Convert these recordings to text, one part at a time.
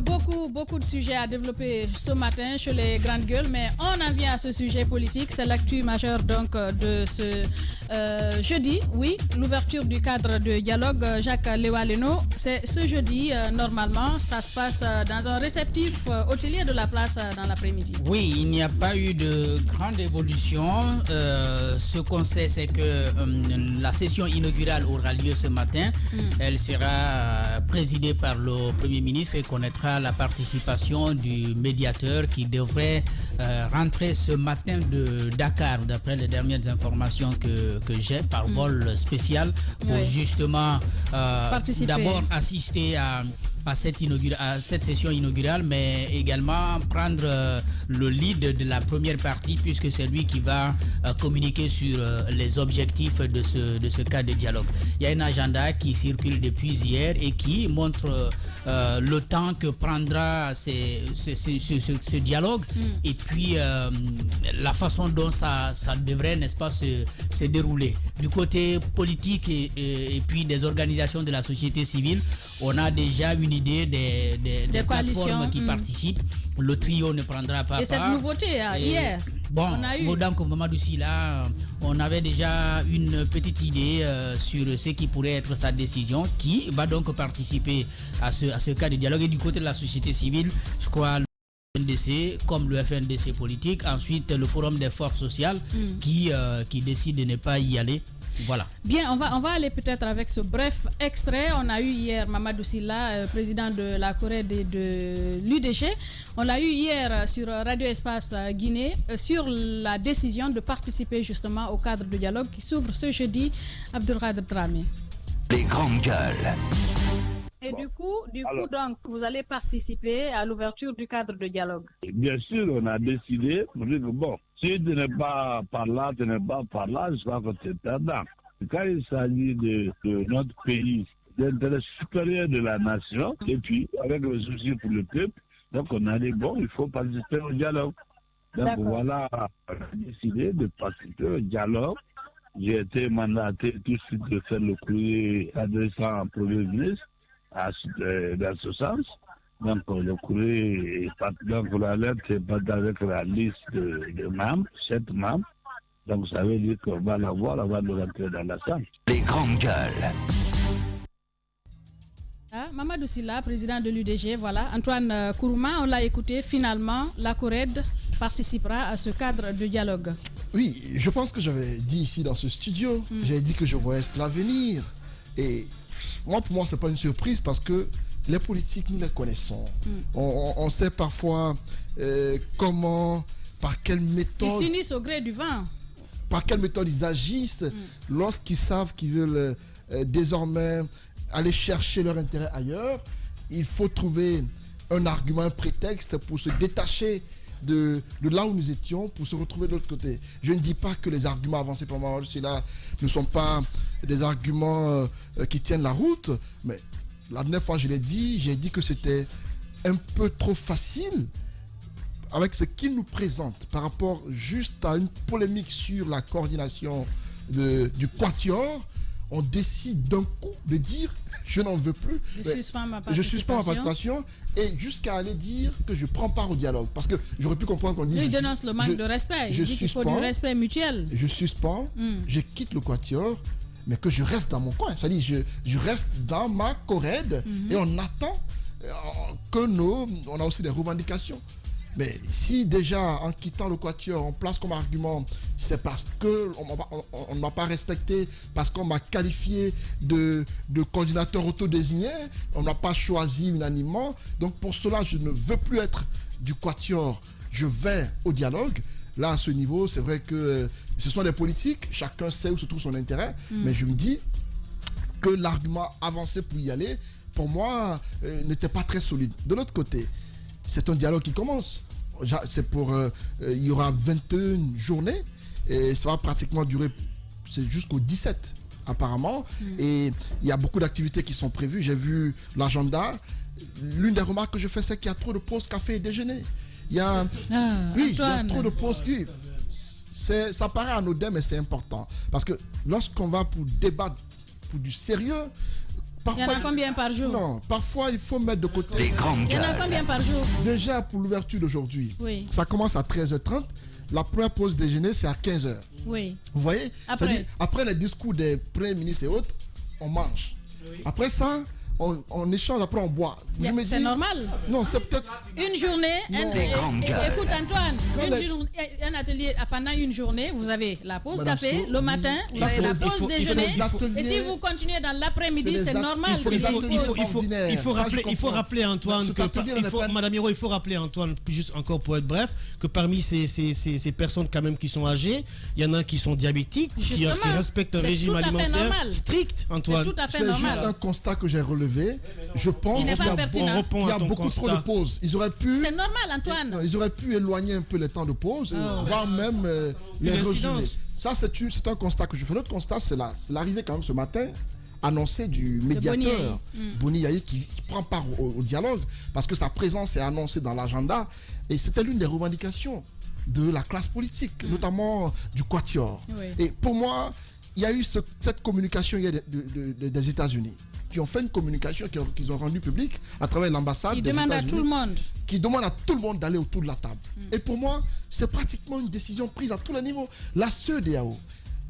beaucoup de sujets à développer ce matin chez les grandes gueules, mais on en vient à ce sujet politique. C'est l'actu majeur donc de ce jeudi. Oui, l'ouverture du cadre de dialogue Jacques Lewaleno. C'est ce jeudi, normalement. Ça se passe dans un réceptif hôtelier de la place dans l'après-midi. Oui, il n'y a pas eu de grande évolution. Ce qu'on sait, c'est que la session inaugurale aura lieu ce matin. Elle sera présidée par le Premier ministre et connaîtra la participation du médiateur qui devrait rentrer ce matin de Dakar, d'après les dernières informations que j'ai, par vol spécial, pour justement d'abord assister à cette session inaugurale, mais également prendre le lead de la première partie, puisque c'est lui qui va communiquer sur les objectifs de ce cas de dialogue. Il y a un agenda qui circule depuis hier et qui montre le temps que prendra ce dialogue et puis la façon dont ça devrait, n'est-ce pas, se dérouler. Du côté politique et puis des organisations de la société civile, on a déjà une idée des plateformes qui participent. Le trio ne prendra pas part. Et cette nouveauté, hier, on a eu... comme Mamadou Silla, on avait déjà une petite idée sur ce qui pourrait être sa décision, qui va donc participer à ce cas de dialogue. Et du côté de la société civile, je crois... FNDC, comme le FNDC politique, ensuite le Forum des forces sociales qui décide de ne pas y aller. Voilà. Bien, on va aller peut-être avec ce bref extrait. On a eu hier Mamadou Silla, président de la Corée de l'UDG. On l'a eu hier sur Radio Espace Guinée sur la décision de participer justement au cadre de dialogue qui s'ouvre ce jeudi. Abdelkader Dramé. Les grandes gueules. Et du coup, donc, vous allez participer à l'ouverture du cadre de dialogue. Bien sûr, on a décidé, bon, si tu n'es pas par là, tu n'es pas par là, je crois que tu es perdant. Quand il s'agit de notre pays, d'intérêt supérieur de la nation, et puis avec le souci pour le peuple, donc on a dit, bon, il faut participer au dialogue. Donc voilà, on a décidé de participer au dialogue. J'ai été mandaté tout de suite de faire le courrier adressant au Premier ministre dans ce sens. Donc le courrier est parti, donc la lettre est partie avec la liste de membres, 7 membres. Donc ça veut dire qu'on va la voir avant de rentrer dans la salle. Les grandes gueules. Mamadou Silla, président de l'UDG, voilà. Antoine Kourouma, on l'a écouté. Finalement, la CORED participera à ce cadre de dialogue. Oui, je pense que j'avais dit ici dans ce studio, j'avais dit que je voyais l'avenir. Et pour moi, ce n'est pas une surprise parce que les politiques, nous les connaissons. On sait parfois comment, par quelle méthode... Ils s'unissent au gré du vent. Par quelle méthode ils agissent lorsqu'ils savent qu'ils veulent désormais aller chercher leur intérêt ailleurs. Il faut trouver un argument, un prétexte pour se détacher de là où nous étions pour se retrouver de l'autre côté. Je ne dis pas que les arguments avancés par Mamadou Silla ne sont pas des arguments qui tiennent la route, mais la dernière fois j'ai dit que c'était un peu trop facile avec ce qu'il nous présente par rapport juste à une polémique sur la coordination du Quatuor. On décide d'un coup de dire je n'en veux plus, je suspends ma participation et jusqu'à aller dire que je prends part au dialogue, parce que j'aurais pu comprendre qu'on dit il dénonce le manque de respect, il dit qu'il faut du respect mutuel. Je suspends, je quitte le Quatuor, mais que je reste dans mon coin, c'est-à-dire je reste dans ma CORED et on attend que on a aussi des revendications. Mais si déjà en quittant le Quatuor, on place comme argument, c'est parce qu'on ne m'a pas respecté, parce qu'on m'a qualifié de coordinateur autodésigné, on n'a pas choisi unanimement. Donc pour cela, je ne veux plus être du Quatuor, je vais au dialogue. Là, à ce niveau, c'est vrai que ce sont des politiques, chacun sait où se trouve son intérêt, mais je me dis que l'argument avancé pour y aller, pour moi, n'était pas très solide. De l'autre côté, c'est un dialogue qui commence. Il y aura 21 journées et ça va pratiquement durer jusqu'au 17 apparemment. Et il y a beaucoup d'activités qui sont prévues. J'ai vu l'agenda. L'une des remarques que je fais, c'est qu'il y a trop de pauses café et déjeuner. Il y a trop de pauses. Oui. Ça paraît anodin, mais c'est important. Parce que lorsqu'on va pour débattre pour du sérieux, Il y en a combien par jour? Non, parfois il faut mettre de côté. Les grandes Il y en a gueules. combien par jour? Déjà pour l'ouverture d'aujourd'hui, Oui. ça commence à 13h30. La première pause déjeuner, c'est à 15h. Oui. Vous voyez? Après. C'est-à-dire, après les discours des premiers ministres et autres, on mange. Après ça, on échange, après on boit. Je me C'est dis, normal. non, c'est peut-être... Une journée, grandes gueules. écoute Antoine, Quand un atelier, pendant une journée, vous avez la pause Madame café, Sow, le matin, vous ça, avez c'est la les- pause déjeuner. les ateliers- Et si vous continuez dans l'après-midi, c'est normal. il faut qu'il y les ait une ateliers pause. ordinaires. Il faut Ça, je rappeler, comprends. rappeler Antoine, Ce atelier n'en est pas- Madame Hiro, il faut rappeler Antoine, juste encore pour être bref, que parmi ces personnes quand même qui sont âgées, il y en a qui sont diabétiques, qui Justement, respectent un c'est régime tout à fait alimentaire normal. strict, Antoine. C'est tout à fait C'est juste normal. un constat que j'ai relevé. Je pense Il n'est qu'il y pas a, pertinent. On il y a à ton beaucoup trop de constat. pauses. Ils auraient pu... C'est normal, Antoine. Non, ils auraient pu éloigner un peu les temps de pause, voire même les Une résumer. incidence. Ça, c'est un constat que je fais. L'autre constat, c'est l'arrivée quand même ce matin annoncée du médiateur Boni Yayi qui prend part au dialogue parce que sa présence est annoncée dans l'agenda et c'était l'une des revendications de la classe politique, notamment du Quatuor. Oui. Et pour moi, il y a eu cette communication hier des États-Unis qui ont fait une communication qu'ils ont rendue publique à travers l'ambassade Il des demande à États-Unis, tout le monde. qui demande à tout le monde d'aller autour de la table. Et pour moi, c'est pratiquement une décision prise à tous les niveaux. La CEDEAO,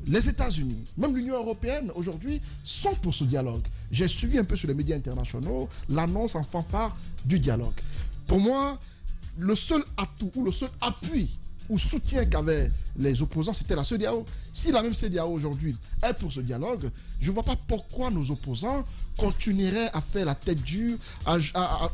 les États-Unis, même l'Union européenne aujourd'hui sont pour ce dialogue. J'ai suivi un peu sur les médias internationaux l'annonce en fanfare du dialogue. Pour moi, le seul atout ou le seul appui ou soutien qu'avaient les opposants, c'était la CEDEAO. Si la même CEDEAO aujourd'hui est pour ce dialogue, je ne vois pas pourquoi nos opposants continueraient à faire la tête dure, à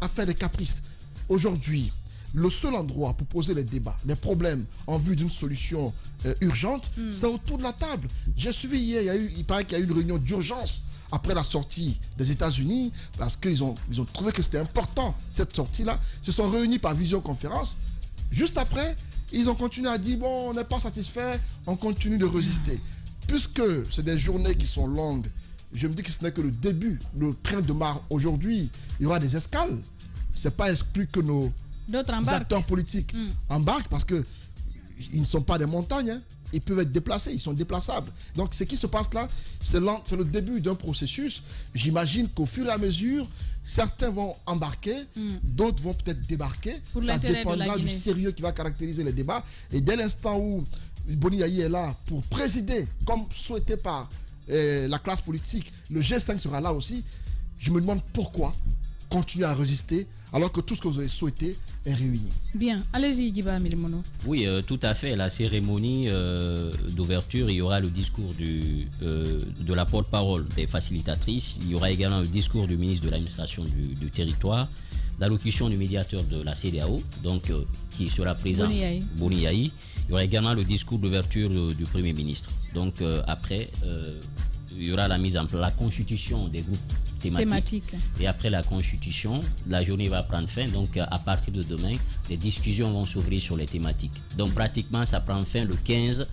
faire des caprices. Aujourd'hui, le seul endroit pour poser les débats, les problèmes en vue d'une solution urgente, c'est autour de la table. J'ai suivi hier, il paraît qu'il y a eu une réunion d'urgence après la sortie des États-Unis, parce qu'ils ont trouvé que c'était important, cette sortie-là. Ils se sont réunis par visioconférence. Juste après, ils ont continué à dire, bon, on n'est pas satisfait, on continue de résister. Puisque c'est des journées qui sont longues, je me dis que ce n'est que le début. Le train démarre aujourd'hui, il y aura des escales. Ce n'est pas exclu que nos acteurs politiques embarquent parce qu'ils ne sont pas des montagnes. Hein. Ils peuvent être déplacés, ils sont déplaçables. Donc ce qui se passe là, c'est le début d'un processus. J'imagine qu'au fur et à mesure, certains vont embarquer, d'autres vont peut-être débarquer. Pour ça l'intérêt de la dépendra du Guinée. sérieux qui va caractériser les débats. Et dès l'instant où Boni Yayi est là pour présider, comme souhaité par la classe politique, le G5 sera là aussi. Je me demande pourquoi continuer à résister alors que tout ce que vous avez souhaité est réuni. Bien, allez-y, Guiba Milimono. Oui, tout à fait. La cérémonie d'ouverture, il y aura le discours de la porte-parole des facilitatrices. Il y aura également le discours du ministre de l'administration du territoire, l'allocution du médiateur de la CEDEAO, donc qui sera présent, Boni Yayi. Il y aura également le discours d'ouverture du Premier ministre. Donc après, il y aura la mise en place, la constitution des groupes thématiques. Et après la constitution, la journée va prendre fin. Donc à partir de demain, les discussions vont s'ouvrir sur les thématiques. Donc pratiquement, ça prend fin le 15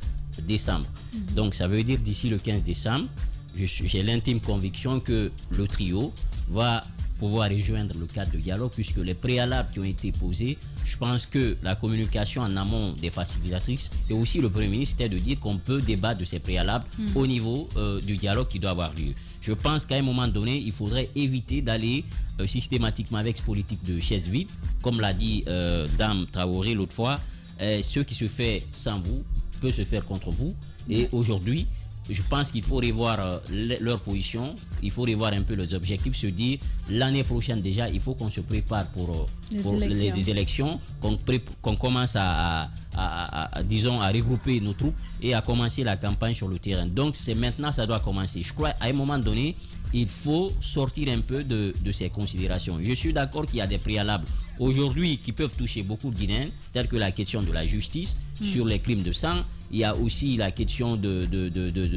décembre. Donc ça veut dire d'ici le 15 décembre, j'ai l'intime conviction que le trio va pouvoir rejoindre le cadre de dialogue puisque les préalables qui ont été posés, je pense que la communication en amont des facilitatrices et aussi le Premier ministre, c'était de dire qu'on peut débattre de ces préalables au niveau du dialogue qui doit avoir lieu. Je pense qu'à un moment donné, il faudrait éviter d'aller systématiquement avec ce politique de chaise vide, comme l'a dit Dame Traoré l'autre fois, ce qui se fait sans vous peut se faire contre vous. Et aujourd'hui, je pense qu'il faut revoir leur position, il faut revoir un peu leurs objectifs, se dire l'année prochaine déjà, il faut qu'on se prépare pour les élections, qu'on commence disons, à regrouper nos troupes et à commencer la campagne sur le terrain. Donc c'est maintenant, ça doit commencer. Je crois qu'à un moment donné, il faut sortir un peu de ces considérations. Je suis d'accord qu'il y a des préalables aujourd'hui qui peuvent toucher beaucoup de Guinéens, tels que la question de la justice sur les crimes de sang. Il y a aussi la question de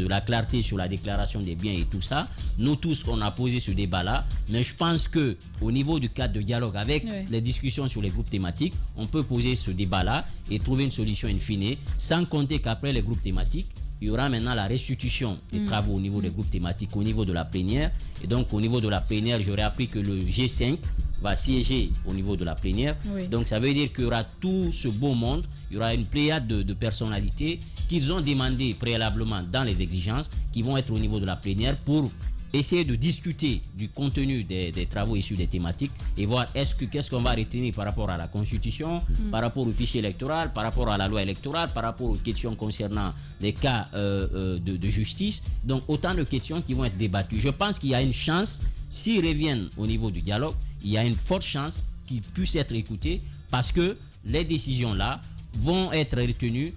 la clarté sur la déclaration des biens et tout ça. Nous tous, on a posé ce débat-là. Mais je pense qu'au niveau du cadre de dialogue, avec les discussions sur les groupes thématiques, on peut poser ce débat-là et trouver une solution in fine, sans compter qu'après les groupes thématiques, il y aura maintenant la restitution des travaux au niveau des groupes thématiques, au niveau de la plénière. Et donc, au niveau de la plénière, j'aurais appris que le G5 va siéger au niveau de la plénière. Donc, ça veut dire qu'il y aura tout ce beau monde, il y aura une pléiade de personnalités qu'ils ont demandé préalablement dans les exigences, qui vont être au niveau de la plénière pour essayer de discuter du contenu des travaux issus des thématiques et voir qu'est-ce qu'on va retenir par rapport à la Constitution, par rapport au fichier électoral, par rapport à la loi électorale, par rapport aux questions concernant les cas de justice. Donc autant de questions qui vont être débattues. Je pense qu'il y a une chance, s'ils reviennent au niveau du dialogue, il y a une forte chance qu'ils puissent être écoutés parce que les décisions là vont être retenues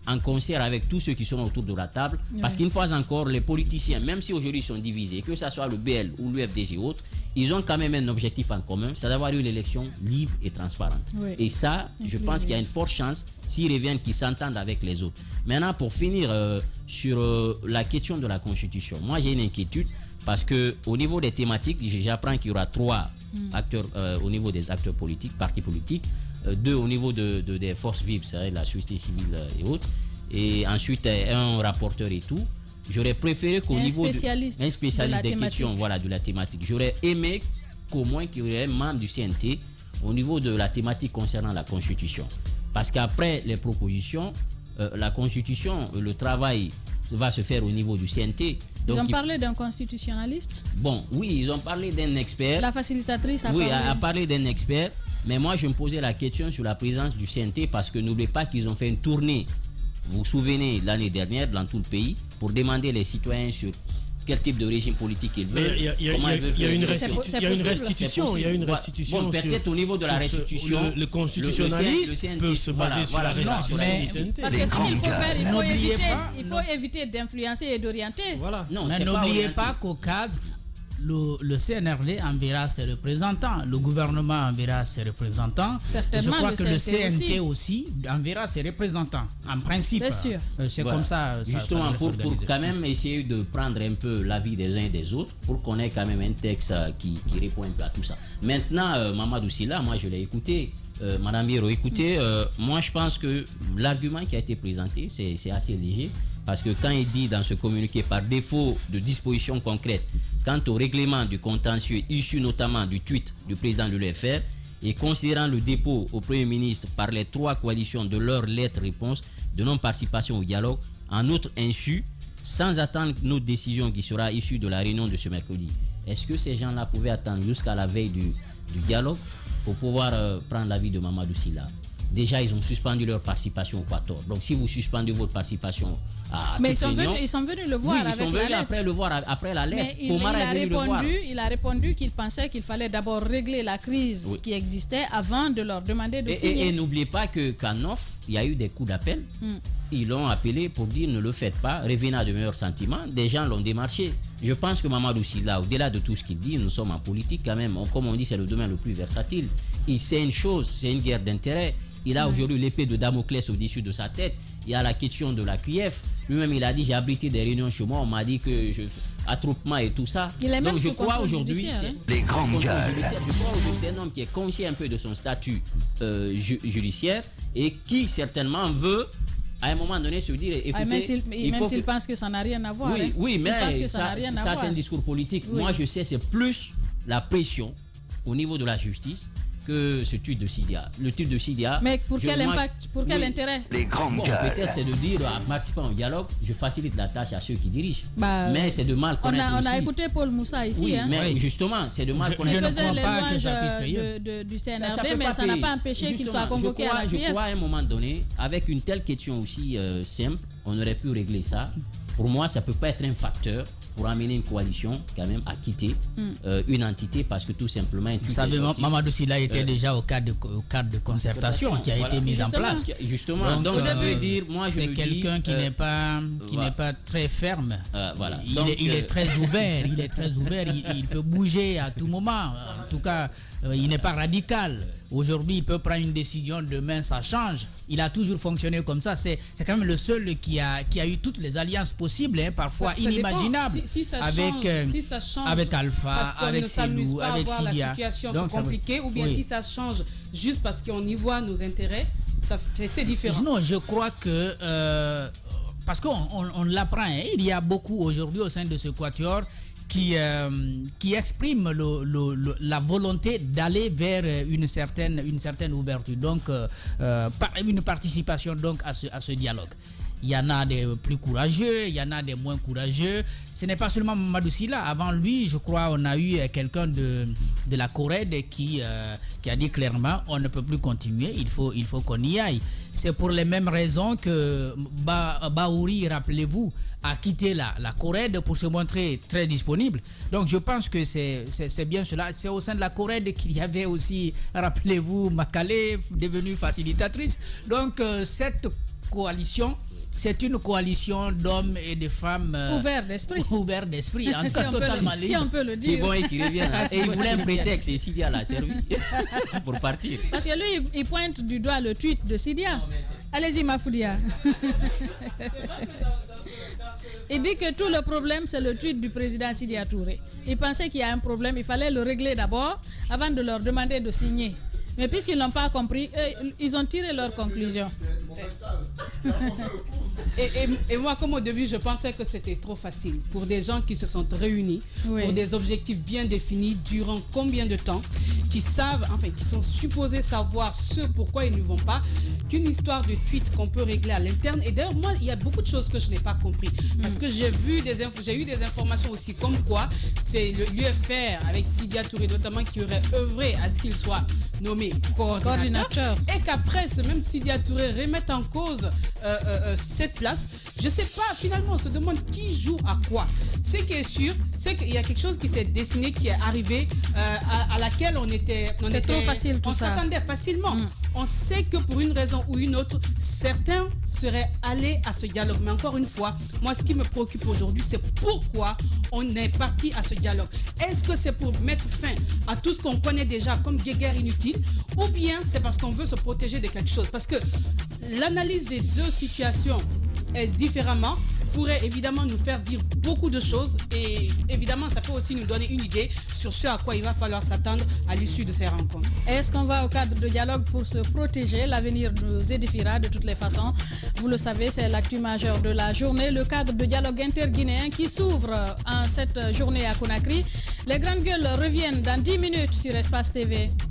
en concert avec tous ceux qui sont autour de la table, parce qu'une fois encore, les politiciens, même si aujourd'hui ils sont divisés, que ce soit le BL ou l'UFDG ou autres, ils ont quand même un objectif en commun, c'est d'avoir eu l'élection libre et transparente. Et ça, je pense qu'il y a une forte chance, s'ils reviennent, qu'ils s'entendent avec les autres. Maintenant, pour finir sur la question de la Constitution, moi j'ai une inquiétude, parce qu'au niveau des thématiques, j'apprends qu'il y aura 3 acteurs au niveau des acteurs politiques, partis politiques, 2 au niveau des forces vives, c'est-à-dire la société civile et autres, et ensuite un rapporteur et tout. J'aurais préféré qu'au niveau un spécialiste des questions, voilà, de la thématique. J'aurais aimé qu'au moins qu'il y ait un membre du CNT au niveau de la thématique concernant la Constitution. Parce qu'après les propositions, la Constitution, le travail va se faire au niveau du CNT. Donc, ils ont parlé d'un constitutionnaliste. Bon, oui, ils ont parlé d'un expert. La facilitatrice a parlé d'un expert. Mais moi, je me posais la question sur la présence du CNT parce que n'oubliez pas qu'ils ont fait une tournée, vous vous souvenez, l'année dernière, dans tout le pays, pour demander les citoyens sur quel type de régime politique ils veulent. Il y a une restitution. Il y a une restitution. Bon, peut-être au niveau de la restitution. Le constitutionnaliste peut se baser sur la restitution du CNT. Parce que ce qu'il faut faire, il faut éviter d'influencer et d'orienter. Voilà. Non, mais n'oubliez pas qu'au cadre, le CNRD enverra ses représentants, le gouvernement enverra ses représentants. Certainement, je crois que le CNT aussi enverra ses représentants, en principe. C'est sûr. C'est comme ça. Justement, pour quand même essayer de prendre un peu l'avis des uns et des autres, pour qu'on ait quand même un texte qui répond un peu à tout ça. Maintenant, Mamadou Sylla, moi je l'ai écouté. Madame Biro, écoutez, moi je pense que l'argument qui a été présenté, c'est assez léger. Parce que quand il dit dans ce communiqué, par défaut de dispositions concrètes, quant au règlement du contentieux issu notamment du tweet du président de l'UFR, et considérant le dépôt au Premier ministre par les 3 coalitions de leur lettre-réponse de non-participation au dialogue, en outre insu, sans attendre notre décision qui sera issue de la réunion de ce mercredi. Est-ce que ces gens-là pouvaient attendre jusqu'à la veille du dialogue pour pouvoir prendre l'avis de Mamadou Sylla? Déjà, ils ont suspendu leur participation au Quator. Donc, si vous suspendez votre participation à mais toute réunion, ils sont venus le voir avec la lettre. Ils sont venus après le voir après la lettre. Mais il a répondu qu'il pensait qu'il fallait d'abord régler la crise qui existait avant de leur demander de signer. Et n'oubliez pas qu'à Nof, il y a eu des coups d'appel. Ils l'ont appelé pour dire ne le faites pas, revenez à de meilleurs sentiments. Des gens l'ont démarché. Je pense que Mamadou Sylla, au-delà de tout ce qu'il dit, nous sommes en politique quand même. Comme on dit, c'est le domaine le plus versatile. Il sait une chose, c'est une guerre d'intérêts. Il a aujourd'hui l'épée de Damoclès au-dessus de sa tête. Il y a la question de la QF. Lui-même, il a dit, j'ai abrité des réunions chez moi. On m'a dit que attroupement et tout ça. Donc, je crois aujourd'hui, les grandes gueules. Je crois aujourd'hui, c'est un homme qui est conscient un peu de son statut judiciaire et qui certainement veut, à un moment donné, se dire, écoutez, même s'il pense que ça n'a rien à voir. Oui, mais ça c'est un discours politique. Oui. Moi, je sais, c'est plus la pression au niveau de la justice que ce tweet de Sidia. Le tweet de Sidia. Mais pour quel impact, pour quel intérêt? Les grandes gueules. Peut-être c'est de dire, en participant au dialogue, je facilite la tâche à ceux qui dirigent. Mais c'est de mal connaître on a écouté Paul Moussa ici. Oui, mais justement, c'est de mal connaître. Je ne crois pas que ça puisse payer. Du CNRD, mais ça n'a pas empêché qu'il soit convoqué à la QF. Je crois à un moment donné, avec une telle question aussi simple, on aurait pu régler ça. Pour moi, ça ne peut pas être un facteur pour amener une coalition quand même à quitter une entité parce que tout simplement... Vous savez, Mamadou Sylla était déjà au cadre de concertation qui a été mis en place. Justement, donc ça veut dire, moi je c'est quelqu'un qui n'est pas très ferme. Voilà. Il est très ouvert, il peut bouger à tout moment. En tout cas, il n'est pas radical. Aujourd'hui, il peut prendre une décision, demain ça change. Il a toujours fonctionné comme ça. C'est quand même le seul qui a eu toutes les alliances possibles, parfois inimaginables. Si ça change, avec Alpha, avec Selou, avec Sidia. La situation c'est compliqué, ou bien si ça change juste parce qu'on y voit nos intérêts, c'est différent. Non, je crois que parce qu'on l'apprend, il y a beaucoup aujourd'hui au sein de ce quatuor qui exprime la volonté d'aller vers une certaine ouverture, donc une participation donc à ce dialogue. Il y en a des plus courageux, il y en a des moins courageux. Ce n'est pas seulement Mamadou Sylla. Avant lui, je crois, on a eu quelqu'un de la Corède qui a dit clairement on ne peut plus continuer, il faut qu'on y aille. C'est pour les mêmes raisons que Bahouri, rappelez-vous, a quitté la Corède pour se montrer très disponible. Donc je pense que c'est bien cela. C'est au sein de la Corède qu'il y avait aussi, rappelez-vous, Makale devenue facilitatrice. Donc cette coalition, c'est une coalition d'hommes et de femmes ouverts d'esprit. Ouverts d'esprit, en cas totalement libre. Si on peut le dire. Ils vont et qui reviennent. Et ils voulaient un prétexte et Sidia l'a servi pour partir. Parce que lui, il pointe du doigt le tweet de Sidia. Allez-y, Mafoudia. Il dit que tout le problème, c'est le tweet du président Sidia Touré. Il pensait qu'il y a un problème, il fallait le régler d'abord avant de leur demander de signer. Mais puisqu'ils n'ont pas compris, ils ont tiré leur conclusion. Et moi, comme au début, je pensais que c'était trop facile pour des gens qui se sont réunis pour des objectifs bien définis durant combien de temps, qui savent, enfin, qui sont supposés savoir ce pourquoi ils ne vont pas, qu'une histoire de tweet qu'on peut régler à l'interne. Et d'ailleurs, moi, il y a beaucoup de choses que je n'ai pas compris parce que j'ai eu des informations aussi comme quoi c'est l'UFR avec Sidia Touré notamment qui aurait œuvré à ce qu'il soit nommé coordinateur. Et qu'après ce même Sidia Touré remette en cause cette place. Je sais pas, finalement on se demande qui joue à quoi. Ce qui est sûr, c'est qu'il y a quelque chose qui s'est dessiné, qui est arrivé à laquelle on trop facile, tout on ça. s'attendait facilement. On sait que pour une raison ou une autre, certains seraient allés à ce dialogue. Mais encore une fois, moi ce qui me préoccupe aujourd'hui, c'est pourquoi on est parti à ce dialogue. Est-ce que c'est pour mettre fin à tout ce qu'on connaît déjà comme guerre inutile, ou bien c'est parce qu'on veut se protéger de quelque chose? Parce que l'analyse des deux situations différemment pourrait évidemment nous faire dire beaucoup de choses et évidemment ça peut aussi nous donner une idée sur ce à quoi il va falloir s'attendre à l'issue de ces rencontres. Est-ce qu'on va au cadre de dialogue pour se protéger? L'avenir nous édifiera de toutes les façons. Vous le savez, c'est l'actu majeure de la journée, le cadre de dialogue interguinéen qui s'ouvre en cette journée à Conakry. Les grandes gueules reviennent dans 10 minutes sur Espace TV.